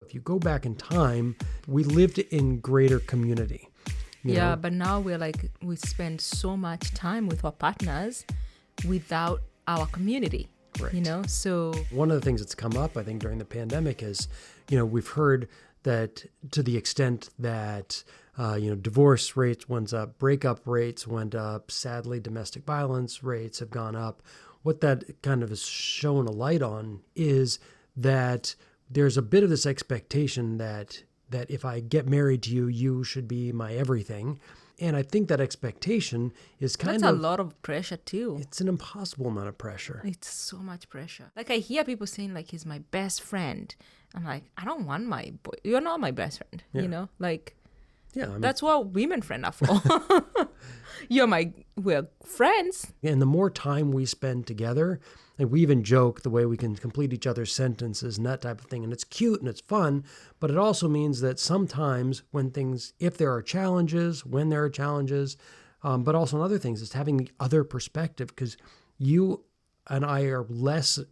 if you go back in time, we lived in greater community. You know? But now we spend so much time with our partners without our community. Right. You know, so one of the things that's come up, I think, during the pandemic is, we've heard that to the extent that, divorce rates went up, breakup rates went up, sadly, domestic violence rates have gone up. What that kind of has shown a light on is that there's a bit of this expectation that if I get married to you, you should be my everything. And I think that expectation is that's a lot of pressure too. It's an impossible amount of pressure. It's so much pressure. Like I hear people saying like, he's my best friend. I'm like, I don't want my boy. You're not my best friend. Yeah. That's what women friends are for. We're friends. And the more time we spend together, and we even joke the way we can complete each other's sentences and that type of thing. And it's cute and it's fun, but it also means that sometimes if there are challenges, but also in other things, it's having the other perspective, because you and I are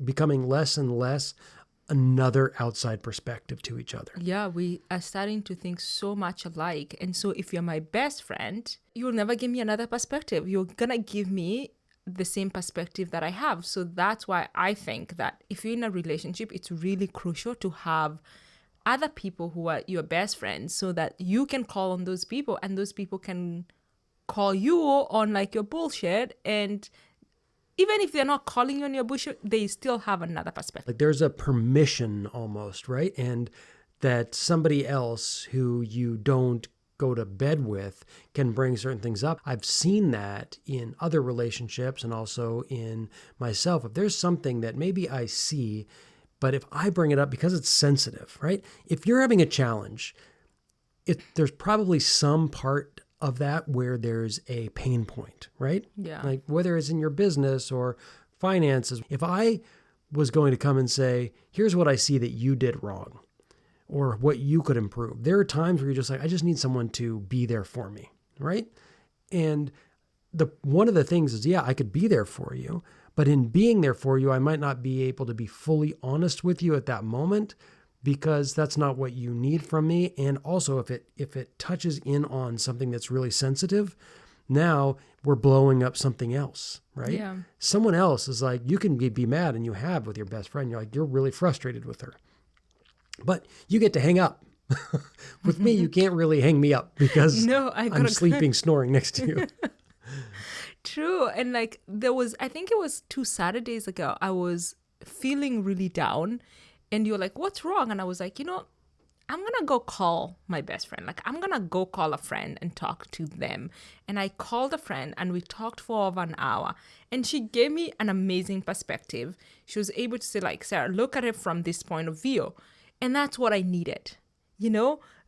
becoming less and less another outside perspective to each other. Yeah, we are starting to think so much alike. And so if you're my best friend, you'll never give me another perspective. You're going to give me the same perspective that I have. So that's why I think that if you're in a relationship, it's really crucial to have other people who are your best friends, so that you can call on those people and those people can call you on like your bullshit. And even if they're not calling you on your bullshit, they still have another perspective. Like there's a permission almost, right? And that somebody else who you don't go to bed with can bring certain things up. I've seen that in other relationships and also in myself. If there's something that maybe I see, but if I bring it up because it's sensitive, right? If you're having a challenge, there's probably some part of that where there's a pain point, right? Yeah. Like whether it's in your business or finances. If I was going to come and say, here's what I see that you did wrong, or what you could improve. There are times where you're just like, I just need someone to be there for me, right? And one of the things is, I could be there for you, but in being there for you, I might not be able to be fully honest with you at that moment, because that's not what you need from me. And also if it touches in on something that's really sensitive, now we're blowing up something else, right? Yeah. Someone else is like, you can be mad, and you have with your best friend. You're like, you're really frustrated with her. But you get to hang up. With me, you can't really hang me up because I'm sleeping, snoring next to you. True. And like I think it was 2 Saturdays ago, I was feeling really down and you're like, what's wrong? And I was like, I'm going to go call my best friend. Like I'm going to go call a friend and talk to them. And I called a friend and we talked for over an hour and she gave me an amazing perspective. She was able to say like, Sarah, look at it from this point of view. And that's what I needed,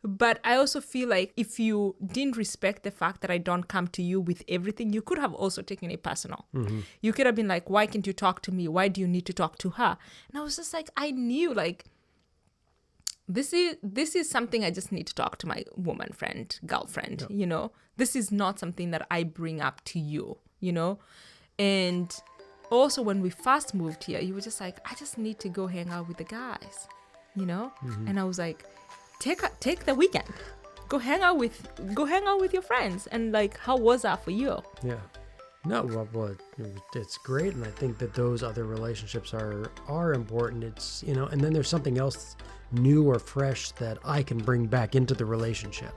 But I also feel like if you didn't respect the fact that I don't come to you with everything, you could have also taken it personal. Mm-hmm. You could have been like, why can't you talk to me? Why do you need to talk to her? And I was just like, I knew like, this is something I just need to talk to my woman friend, girlfriend, This is not something that I bring up to you, And also when we first moved here, you were just like, I just need to go hang out with the guys. Mm-hmm. And I was like, take the weekend, go hang out with your friends. And like, how was that for you? Yeah, no, well, it's great. And I think that those other relationships are important. It's, and then there's something else new or fresh that I can bring back into the relationship.